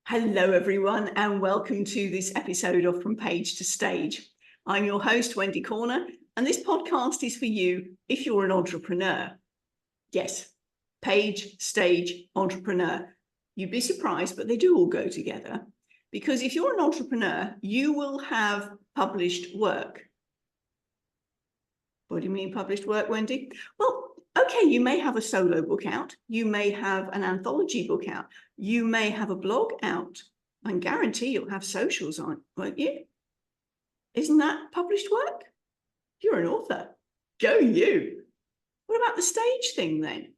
Hello, everyone, and welcome to this episode of From Page to Stage. I'm your host, Wendy Corner, and this podcast is for you if you're an entrepreneur. Yes, page, stage, entrepreneur. You'd be surprised, but they do all go together. Because if you're an entrepreneur, you will have published work. What do you mean published work, Wendy? Well, okay, you may have a solo book out. You may have an anthology book out. You may have a blog out. I can guarantee you'll have socials on, won't you? Isn't that published work? You're an author. Go you. What about the stage thing then?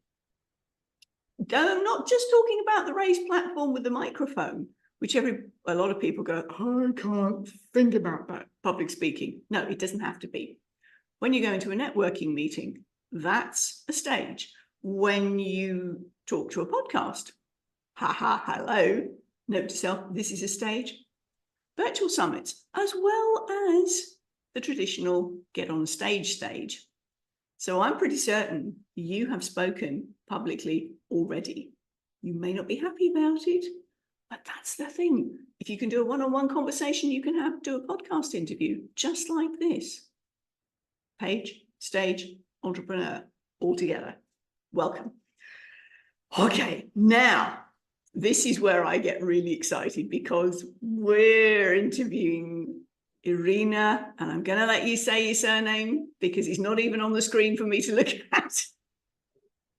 I'm not just talking about the raised platform with the microphone, which a lot of people go, I can't think about that, public speaking. No, it doesn't have to be. When you go into a networking meeting, that's a stage. When you talk to a podcast, hello, note to self, this is a stage. Virtual summits, as well as the traditional get on stage. So I'm pretty certain you have spoken publicly already. You may not be happy about it, but that's the thing. If you can do a one-on-one conversation, you can do a podcast interview just like this. Page, stage, entrepreneur, all together. Welcome. Okay, now this is where I get really excited because we're interviewing Irina, and I'm going to let you say your surname because it's not even on the screen for me to look at.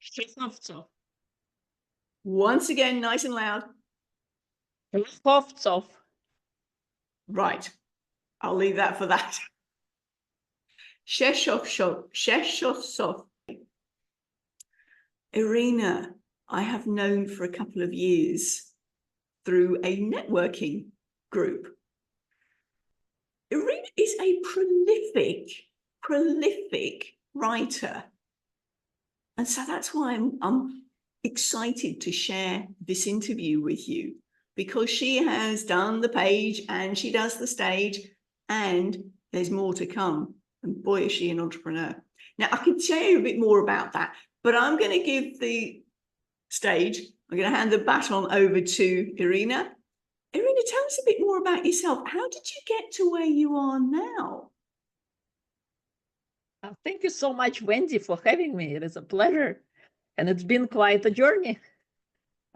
Shehovsov. Once again, nice and loud. Shehovsov. Right, I'll leave that for that. Shehovsov. Irina, I have known for a couple of years through a networking group. Irina is a prolific writer. And so that's why I'm excited to share this interview with you, because she has done the page and she does the stage, and there's more to come. And boy, is she an entrepreneur. Now, I can tell you a bit more about that, but I'm going to give the stage, I'm going to hand the baton over to Irina. Irina, tell us a bit more about yourself. How did you get to where you are now? Thank you so much, Wendy, for having me. It is a pleasure. And it's been quite a journey.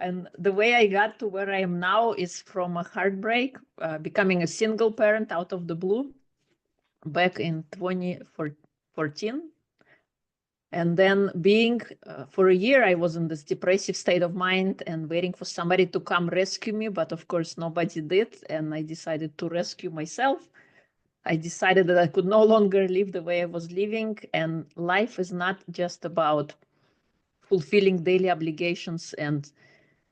And the way I got to where I am now is from a heartbreak, becoming a single parent out of the blue back in 2014. And then being, for a year, I was in this depressive state of mind and waiting for somebody to come rescue me. But of course, nobody did. And I decided to rescue myself. I decided that I could no longer live the way I was living. And life is not just about fulfilling daily obligations and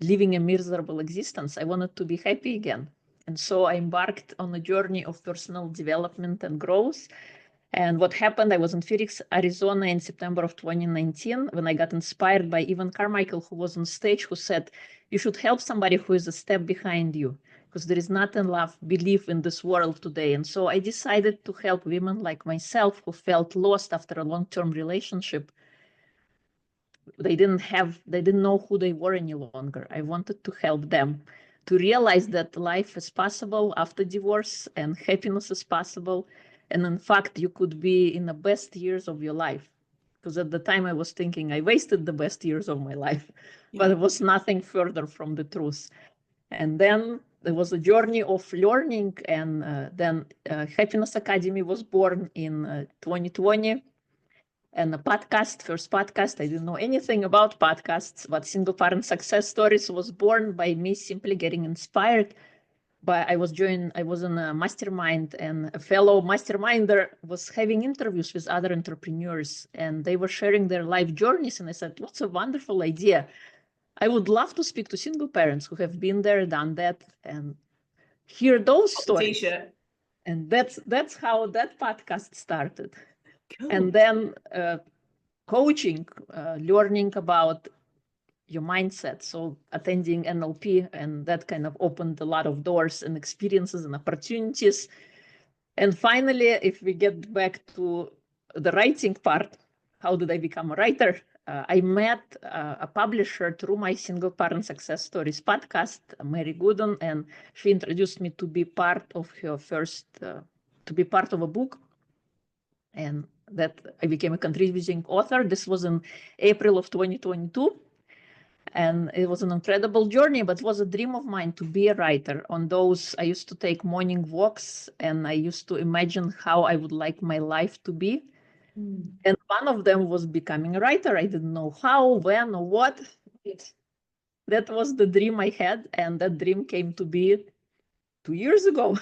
living a miserable existence. I wanted to be happy again. And so I embarked on a journey of personal development and growth. And what happened, I was in Phoenix, Arizona in September of 2019, when I got inspired by Evan Carmichael, who was on stage, who said, you should help somebody who is a step behind you, because there is not enough belief in this world today. And so I decided to help women like myself who felt lost after a long-term relationship. They didn't know who they were any longer. I wanted to help them to realize that life is possible after divorce and happiness is possible. And in fact, you could be in the best years of your life. Because at the time I was thinking I wasted the best years of my life, but it was nothing further from the truth. And then there was a journey of learning, and then Happiness Academy was born in 2020. And the first podcast, I didn't know anything about podcasts, but Single Parent Success Stories was born by me simply getting inspired. But I was in a mastermind, and a fellow masterminder was having interviews with other entrepreneurs, and they were sharing their life journeys. And I said, what's a wonderful idea. I would love to speak to single parents who have been there, done that, and hear those stories. And that's how that podcast started. Cool. And then coaching, learning about your mindset. So attending NLP, and that kind of opened a lot of doors and experiences and opportunities. And finally, if we get back to the writing part, how did I become a writer? I met a publisher through my Single Parent Success Stories podcast, Mary Gooden, and she introduced me to be part of her first, to be part of a book. And that I became a contributing author. This was in April of 2022. And it was an incredible journey, but it was a dream of mine to be a writer. On those, I used to take morning walks and I used to imagine how I would like my life to be. And one of them was becoming a writer. I didn't know how, when, or what. That was the dream I had. And that dream came to be 2 years ago.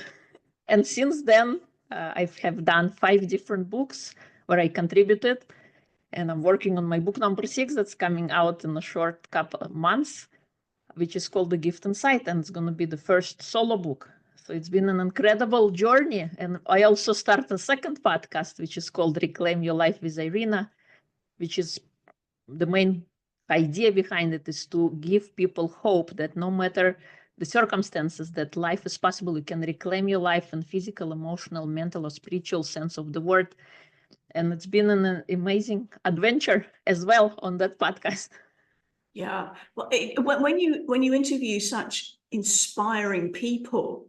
And since then, I have done 5 different books where I contributed. And I'm working on my book number 6 that's coming out in a short couple of months, which is called The Gift Inside. And it's going to be the first solo book. So it's been an incredible journey. And I also started a second podcast, which is called Reclaim Your Life with Irina, which is the main idea behind it is to give people hope that no matter the circumstances, that life is possible. You can reclaim your life in physical, emotional, mental, or spiritual sense of the word. And it's been an amazing adventure as well on that podcast. Yeah. Well, when you interview such inspiring people,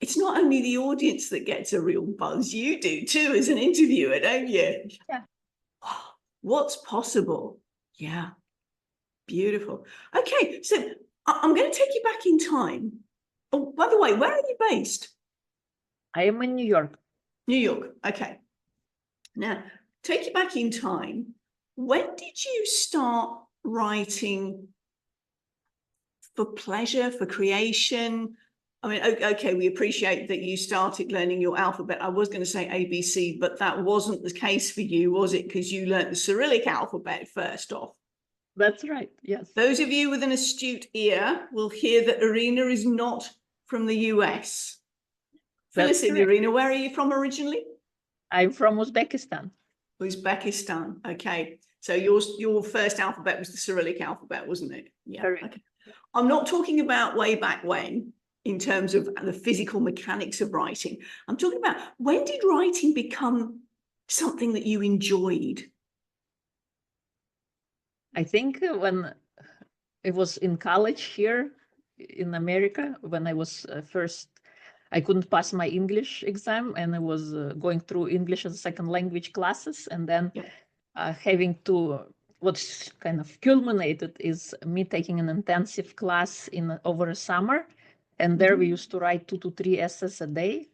it's not only the audience that gets a real buzz, you do too as an interviewer, don't you? Yeah. What's possible? Yeah. Beautiful. Okay, so I'm going to take you back in time. Oh, by the way, where are you based? I am in New York. New York. Okay. Now, take you back in time. When did you start writing for pleasure, for creation? I mean, okay, we appreciate that you started learning your alphabet. I was going to say ABC, but that wasn't the case for you, was it? Because you learned the Cyrillic alphabet first off. That's right, yes. Those of you with an astute ear will hear that Irina is not from the US. Fill us in, Irina, where are you from originally? I'm from Uzbekistan. Uzbekistan, okay. So your first alphabet was the Cyrillic alphabet, wasn't it? Yeah. Correct. Okay. I'm not talking about way back when, in terms of the physical mechanics of writing. I'm talking about, when did writing become something that you enjoyed? I think when it was in college here in America, when I was I couldn't pass my English exam and I was going through English as a second language classes, and then having to, what's kind of culminated is me taking an intensive class over a summer. And there we used to write 2 to 3 essays a day.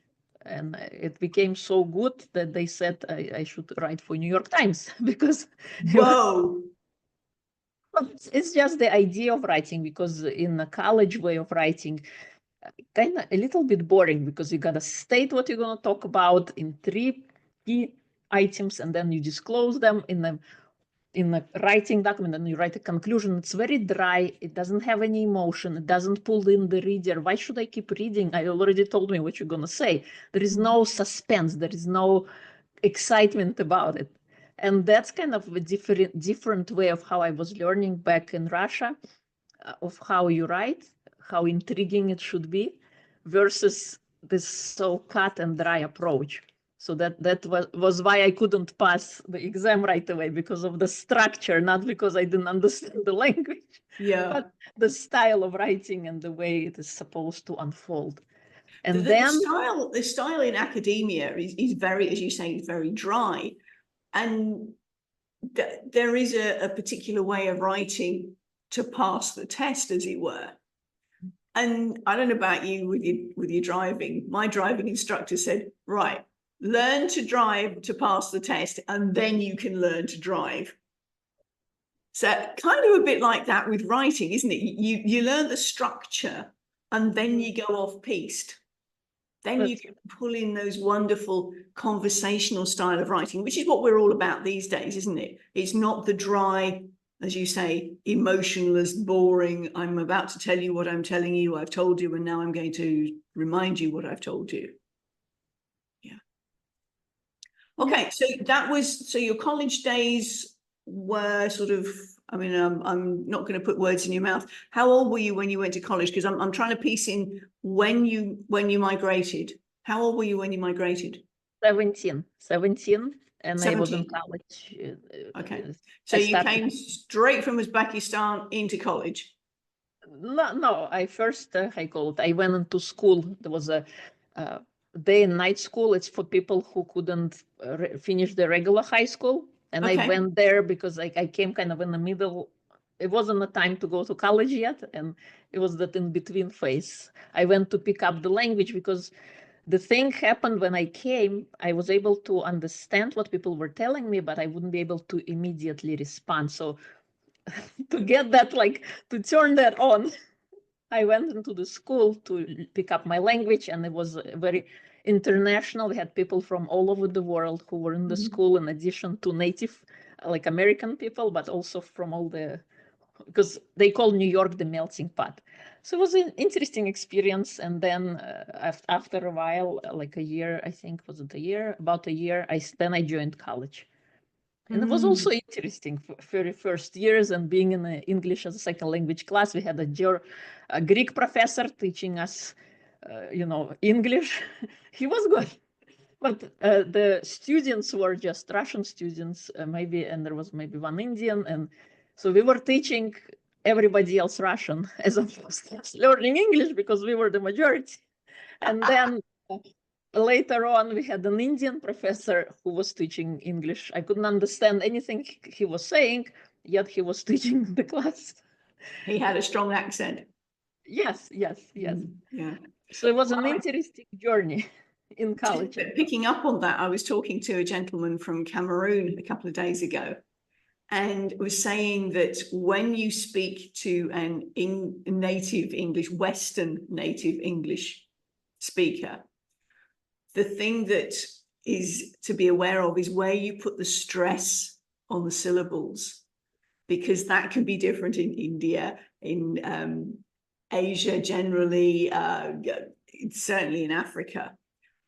And it became so good that they said I should write for New York Times because Whoa. It's just the idea of writing, because in a college way of writing, kind of a little bit boring, because you got to state what you're going to talk about in 3 key items, and then you disclose them in a writing document, and you write a conclusion. It's very dry. It doesn't have any emotion. It doesn't pull in the reader. Why should I keep reading? I already told me what you're going to say. There is no suspense. There is no excitement about it. And that's kind of a different way of how I was learning back in Russia, of how you write, how intriguing it should be, versus this so cut and dry approach. So that was why I couldn't pass the exam right away, because of the structure, not because I didn't understand the language, but the style of writing and the way it is supposed to unfold. And the style in academia is very, as you say, is very dry. And there is a particular way of writing to pass the test, as it were. And I don't know about you with your driving. My driving instructor said, right, learn to drive to pass the test, and then you can learn to drive. So kind of a bit like that with writing, isn't it? You learn the structure and then you go off piste. Then you can pull in those wonderful conversational style of writing, which is what we're all about these days, isn't it? It's not the dry, as you say, emotionless, boring, I'm about to tell you what I'm telling you, I've told you, and now I'm going to remind you what I've told you. Yeah. Okay, so your college days were sort of, I mean, I'm not going to put words in your mouth. How old were you when you went to college? Because I'm trying to piece in when you migrated. How old were you when you migrated? 17. and I was in 17. college. Okay. uh, So I you started. came straight from Uzbekistan into college. No, I first, I went into school. There was a day and night school. It's for people who couldn't finish the regular high school. And I Okay. went there because I came kind of in the middle. It wasn't the time to go to college yet. And it was that in between phase. I went to pick up the language because the thing happened when I came, I was able to understand what people were telling me, but I wouldn't be able to immediately respond. So to get that, like to turn that on, I went into the school to pick up my language, and it was very international. We had people from all over the world who were in the school, in addition to native, like American people, but also from all the, because they call New York the melting pot. So it was an interesting experience. And then after a while, like a year, I think, was it a year? About a year, then I joined college. And it was also interesting for very first years, and being in the English as a second language class. We had a Greek professor teaching us, English. He was good, but the students were just Russian students, maybe, and there was maybe one Indian, and so we were teaching everybody else Russian as opposed to us learning English because we were the majority. And then later on, we had an Indian professor who was teaching English. I couldn't understand anything he was saying, yet he was teaching the class. He had a strong accent. Yes. Yeah. So it was an interesting journey in college. Picking up on that, I was talking to a gentleman from Cameroon a couple of days ago, and was saying that when you speak to an native English, Western native English speaker, the thing that is to be aware of is where you put the stress on the syllables, because that can be different in India, in Asia generally, certainly in Africa.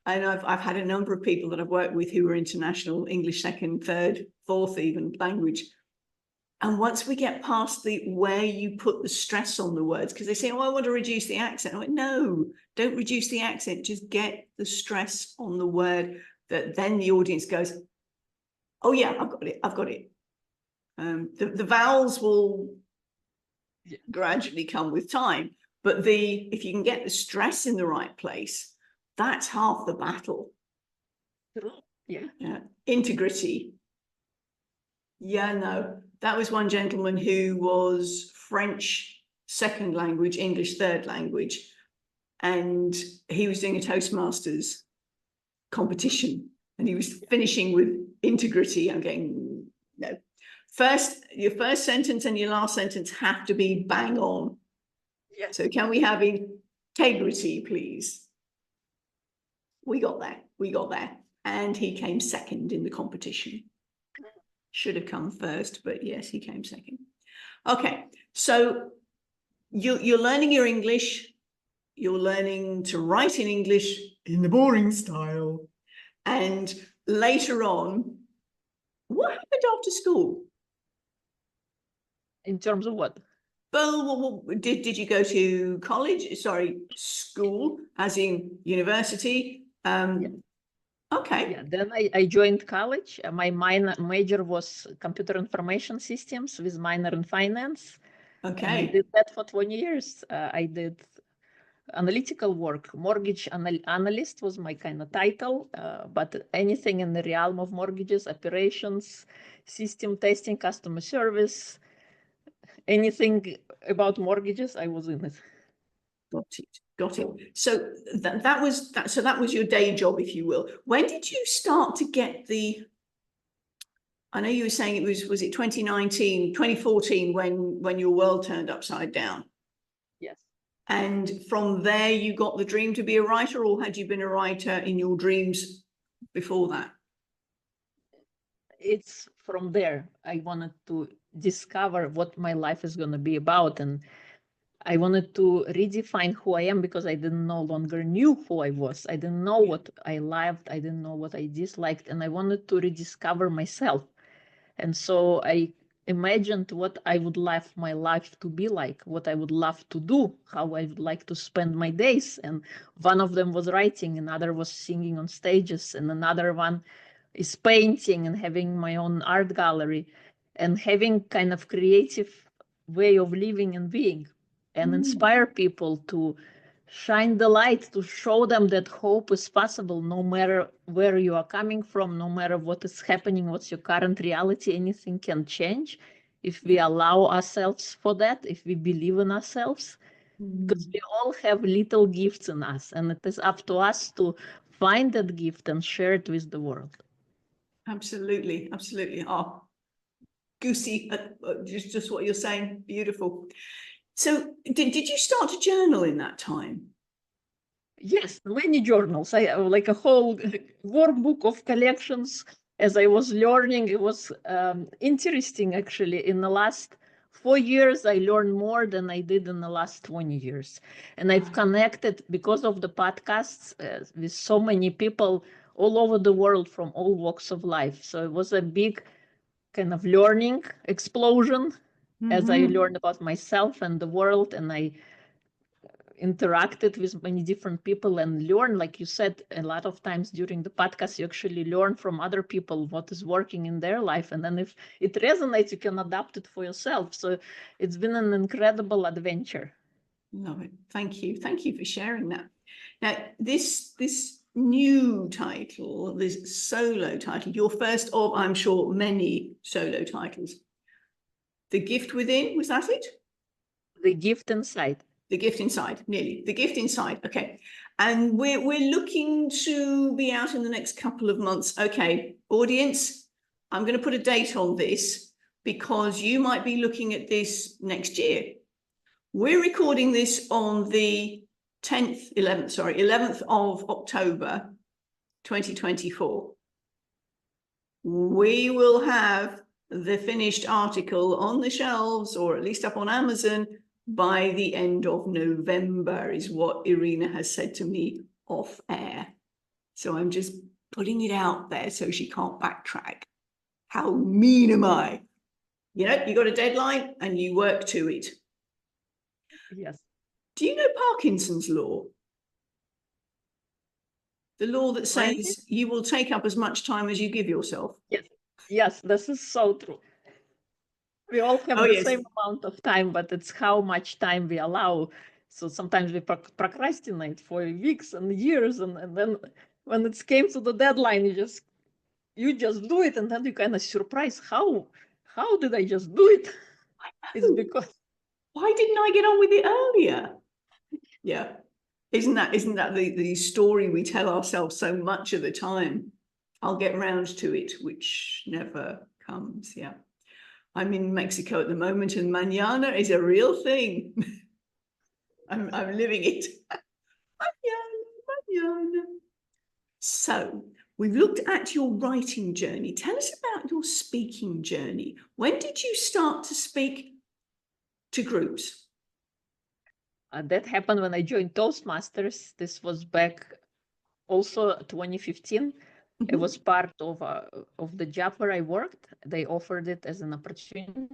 And I've had a number of people that I've worked with who are international English second, third, fourth even language. And once we get past the where you put the stress on the words, because they say, oh, I want to reduce the accent. I went, no, don't reduce the accent. Just get the stress on the word, that then the audience goes, oh yeah, I've got it. The vowels will gradually come with time, but if you can get the stress in the right place, that's half the battle. Yeah. Integrity. Yeah, no, that was one gentleman who was French second language, English third language, and he was doing a Toastmasters competition, and he was finishing with integrity. I'm going, no. Your first sentence and your last sentence have to be bang on. Yes. So can we have integrity, please? We got that. And he came second in the competition. Should have come first, but yes, he came second. Okay, so you're learning your English. You're learning to write in English in the boring style. And later on, what happened after school? In terms of what? Well, did you go to college? Sorry, school, as in university? Yeah. Okay. Yeah, then I joined college. My major was computer information systems with minor in finance. Okay. And I did that for 20 years. I did analytical work. Mortgage analyst was my kind of title, but anything in the realm of mortgages, operations, system testing, customer service, anything about mortgages, I was in it. Got it. So that was your day job, if you will. When did you start to get I know you were saying it was it 2019, 2014 when your world turned upside down? Yes. And from there you got the dream to be a writer, or had you been a writer in your dreams before that? It's from there. I wanted to discover what my life is going to be about, and I wanted to redefine who I am, because I no longer knew who I was. I didn't know what I loved. I didn't know what I disliked. And I wanted to rediscover myself. And so I imagined what I would love my life to be like, what I would love to do, how I would like to spend my days. And one of them was writing, another was singing on stages, and another one is painting and having my own art gallery and having kind of creative way of living and being, and inspire people to shine the light, to show them that hope is possible no matter where you are coming from, no matter what is happening, what's your current reality. Anything can change if we allow ourselves for that, if we believe in ourselves, because we all have little gifts in us, and it is up to us to find that gift and share it with the world. Absolutely, absolutely. Oh, goosey, just what you're saying. Beautiful. So did you start to journal in that time? Yes, many journals. I have like a whole workbook of collections. As I was learning, it was interesting actually. In the last 4 years, I learned more than I did in the last 20 years. And I've connected, because of the podcasts, with so many people all over the world from all walks of life. So it was a big kind of learning explosion as I learned about myself and the world, and I interacted with many different people and learn, like you said, a lot of times during the podcast, you actually learn from other people what is working in their life. And then if it resonates, you can adapt it for yourself. So it's been an incredible adventure. Love it. Thank you. Thank you for sharing that. Now, this new title, this solo title, your first of, I'm sure, many solo titles. The Gift Within, was that it? The Gift Inside. The Gift Inside, nearly. The Gift Inside, okay. And we're looking to be out in the next couple of months. Okay, audience, I'm going to put a date on this because you might be looking at this next year. We're recording this on the 11th of October, 2024. We will have the finished article on the shelves, or at least up on Amazon, by the end of November, is what Irina has said to me off air. So I'm just putting it out there so she can't backtrack. How mean am I? You know, you got a deadline and you work to it. Yes. Do you know Parkinson's law? The law that says you will take up as much time as you give yourself. Yes, yes, this is so true. We all have the same amount of time, but it's how much time we allow. So sometimes we procrastinate for weeks and years, and then when it came to the deadline, you just do it, and then you kind of surprise, how did I just do it? It's because, why didn't I get on with it earlier? Yeah. Isn't that the story we tell ourselves so much of the time? I'll get round to it, which never comes. Yeah. I'm in Mexico at the moment, and mañana is a real thing. I'm living it. Mañana. So we've looked at your writing journey. Tell us about your speaking journey. When did you start to speak to groups? that happened when I joined Toastmasters. This was back also 2015. It was part of the job where I worked. They offered it as an opportunity.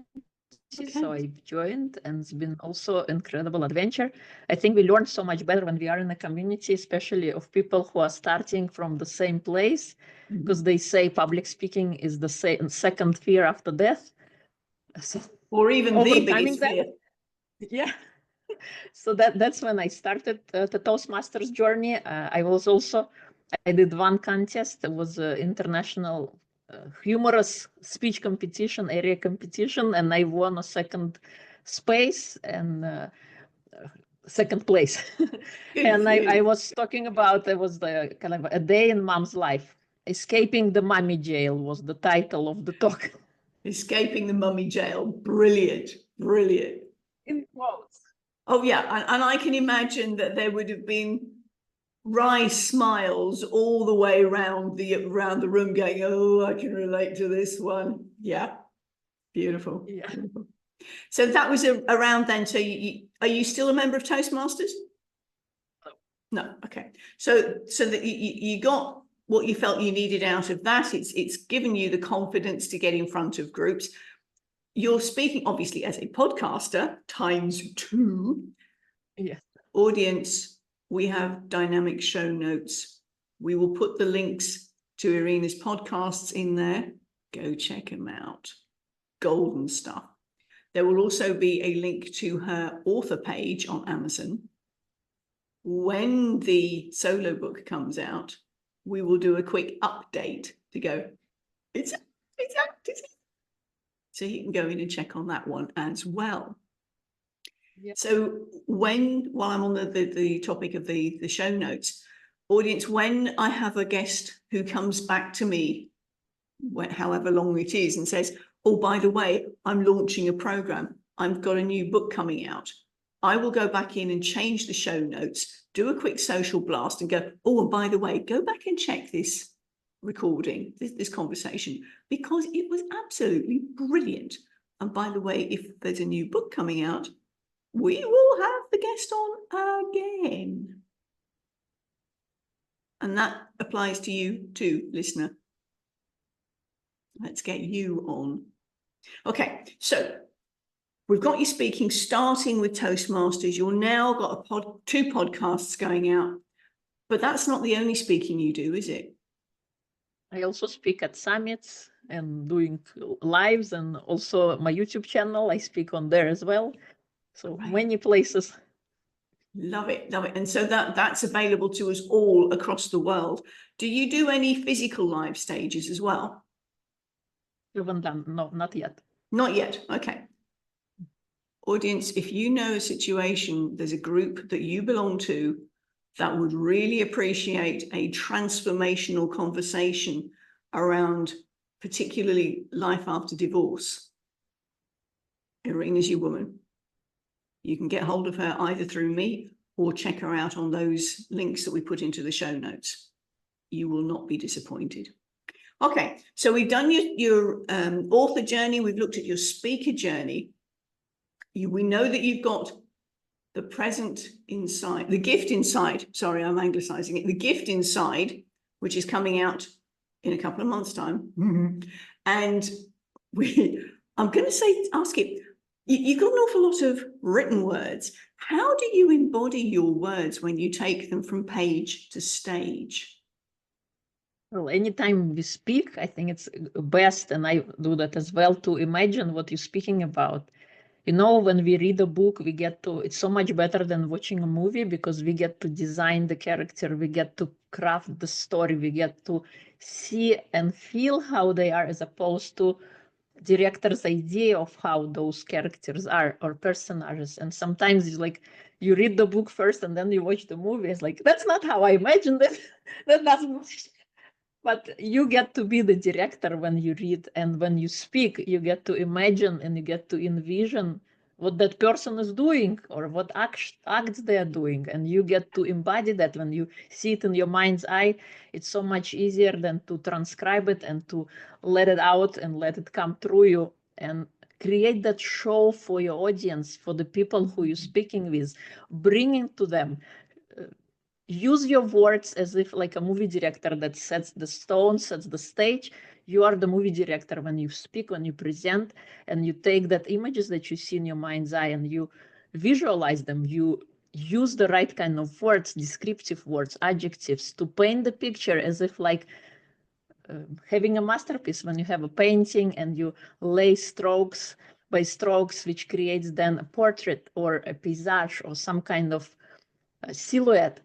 Okay. So I joined, and it's been also an incredible adventure. I think we learn so much better when we are in a community, especially of people who are starting from the same place, because they say public speaking is the second fear after death. So, or even the biggest fear. Yeah. So that's when I started the Toastmasters journey. I did one contest. It was an international humorous speech competition, area competition, and I won a second place. And I was talking about, it was the kind of a day in mom's life. Escaping the mummy jail was the title of the talk. Escaping the mummy jail. Brilliant. Brilliant. In quotes. Oh, yeah. And I can imagine that there would have been wry smiles all the way around the room going, oh, I can relate to this one. Yeah. Beautiful. Yeah. Beautiful. So that was around then. So are you still a member of Toastmasters? No. Okay. So that you got what you felt you needed out of that. It's given you the confidence to get in front of groups. You're speaking, obviously, as a podcaster, ×2. Yes. Audience, we have dynamic show notes. We will put the links to Irina's podcasts in there. Go check them out. Golden stuff. There will also be a link to her author page on Amazon. When the solo book comes out, we will do a quick update to go, it's out. So you can go in and check on that one as well. Yep. So while I'm on the topic of the show notes, audience, when I have a guest who comes back to me, however long it is, and says, oh, by the way, I'm launching a program, I've got a new book coming out, I will go back in and change the show notes, do a quick social blast and go, oh, and by the way, go back and check this recording, this conversation, because it was absolutely brilliant. And by the way, if there's a new book coming out, we will have the guest on again. And that applies to you too, listener. Let's get you on. Okay, so we've got you speaking, starting with Toastmasters. You've now got two podcasts going out, but that's not the only speaking you do, is it? I also speak at summits and doing lives, and also my YouTube channel, I speak on there as well. So many places. Love it, love it. And so that's available to us all across the world. Do you do any physical live stages as well? Haven't done, no, not yet. Not yet, okay. Audience, if you know a situation, there's a group that you belong to that would really appreciate a transformational conversation around particularly life after divorce, Irina's your woman. You can get hold of her either through me or check her out on those links that we put into the show notes. You will not be disappointed. Okay, so we've done your author journey. We've looked at your speaker journey. We know that you've got the present inside, the gift inside. Sorry, I'm anglicizing it. The gift inside, which is coming out in a couple of months' time. And I'm going to ask it, you've got an awful lot of written words. How do you embody your words when you take them from page to stage? Well, anytime we speak, I think it's best, and I do that as well, to imagine what you're speaking about. You know, when we read a book, we get to, it's so much better than watching a movie because we get to design the character, we get to craft the story, we get to see and feel how they are, as opposed to director's idea of how those characters are or personages. And sometimes it's like you read the book first and then you watch the movie. It's like, that's not how I imagined it. That doesn't. But you get to be the director when you read, and when you speak, you get to imagine and you get to envision what that person is doing or what acts they are doing. And you get to embody that when you see it in your mind's eye. It's so much easier than to transcribe it and to let it out and let it come through you and create that show for your audience, for the people who you're speaking with, bringing to them. Use your words as if like a movie director that sets the stone, sets the stage. You are the movie director when you speak, when you present, and you take that images that you see in your mind's eye and you visualize them. You use the right kind of words, descriptive words, adjectives, to paint the picture as if like having a masterpiece. When you have a painting and you lay strokes by strokes, which creates then a portrait or a paysage or some kind of silhouette.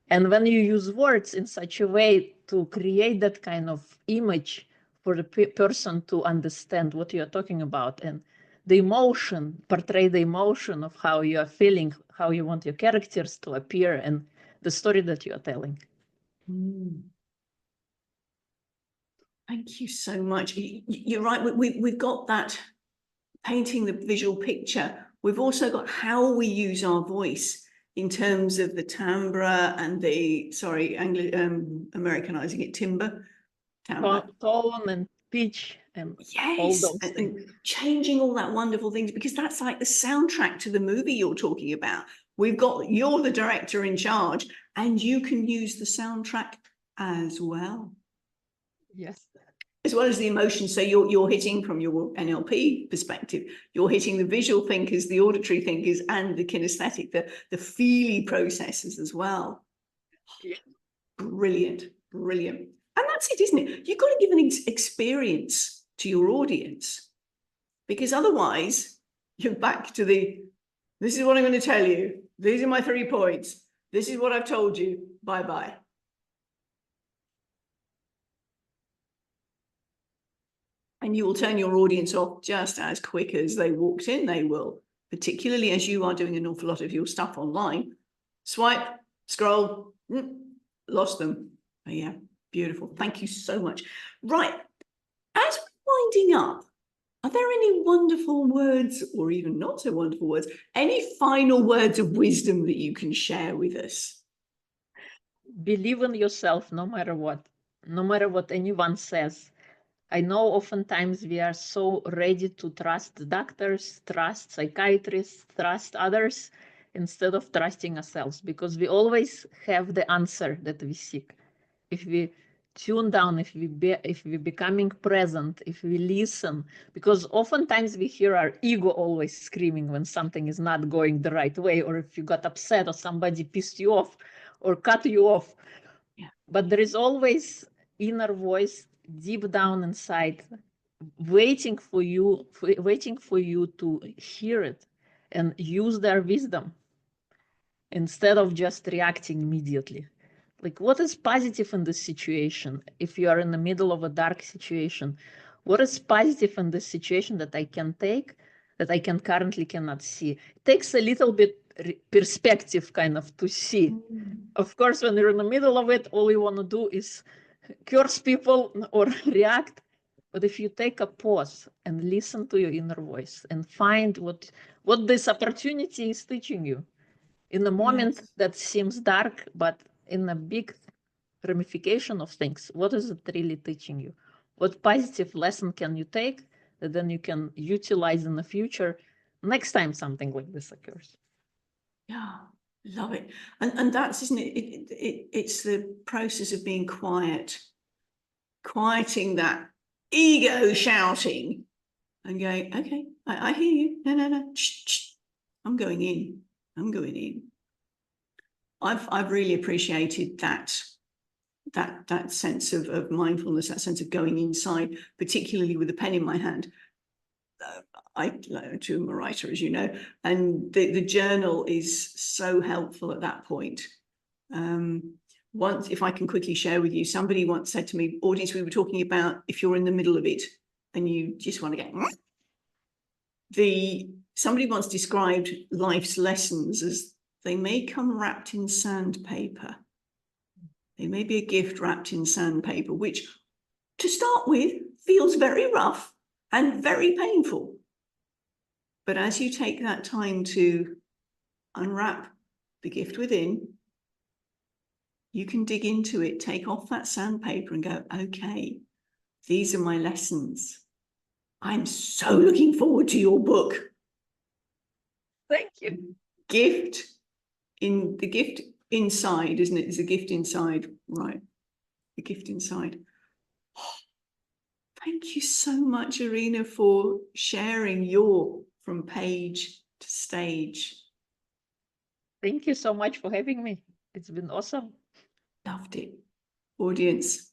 And when you use words in such a way to create that kind of image for the person to understand what you're talking about, and the emotion, portray the emotion of how you are feeling, how you want your characters to appear, and the story that you are telling. Thank you so much. You're right. We've got that painting the visual picture. We've also got how we use our voice in terms of the timbre and the, Americanizing it, timbre. Tone and pitch and all those things. And changing all that wonderful things, because that's like the soundtrack to the movie you're talking about. You're the director in charge, and you can use the soundtrack as well. Yes. As well as the emotions. So you're hitting, from your NLP perspective, you're hitting the visual thinkers, the auditory thinkers, and the kinesthetic, the feely processes as well. Yeah. Brilliant, brilliant. And that's it, isn't it? You've got to give an experience to your audience, because otherwise you're back to this is what I'm going to tell you. These are my 3 points. This is what I've told you. Bye-bye. And you will turn your audience off just as quick as they walked in, they will, particularly as you are doing an awful lot of your stuff online. Swipe, scroll, lost them. Oh, yeah, beautiful. Thank you so much. Right, as we're winding up, are there any wonderful words, or even not so wonderful words, any final words of wisdom that you can share with us? Believe in yourself no matter what anyone says. I know oftentimes we are so ready to trust doctors, trust psychiatrists, trust others, instead of trusting ourselves, because we always have the answer that we seek. If we tune down, if we becoming present, if we listen, because oftentimes we hear our ego always screaming when something is not going the right way, or if you got upset or somebody pissed you off or cut you off. Yeah. But there is always inner voice deep down inside, waiting for you to hear it and use their wisdom instead of just reacting immediately. Like, what is positive in this situation? If you are in the middle of a dark situation, what is positive in this situation that I can take, that I currently cannot see? It takes a little bit perspective kind of to see. Of course, when you're in the middle of it, all you want to do is curse people or react. But if you take a pause and listen to your inner voice and find what this opportunity is teaching you in a moment that seems dark, but in a big ramification of things, what is it really teaching you? What positive lesson can you take that then you can utilize in the future next time something like this occurs? Yeah, love it. And that's, isn't it? It's the process of being quiet, quieting that ego shouting and going, okay, I hear you. No. Shh. I'm going in. I've really appreciated that sense of mindfulness, that sense of going inside, particularly with a pen in my hand. I too am a writer, as you know, and the journal is so helpful at that point. Once, if I can quickly share with you, somebody once said to me, audience, we were talking about if you're in the middle of it and you just want to go. Somebody once described life's lessons as they may come wrapped in sandpaper. They may be a gift wrapped in sandpaper, which to start with feels very rough and very painful. But as you take that time to unwrap the gift within, you can dig into it, take off that sandpaper and go, okay, these are my lessons. I'm so looking forward to your book. Thank you. The gift inside, isn't it? There's a gift inside, right? The gift inside. Oh, thank you so much, Irina, for sharing your from page to stage. Thank you so much for having me. It's been awesome. Loved it. Audience,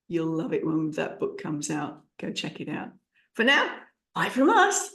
you'll love it when that book comes out. Go check it out. For now, bye from us.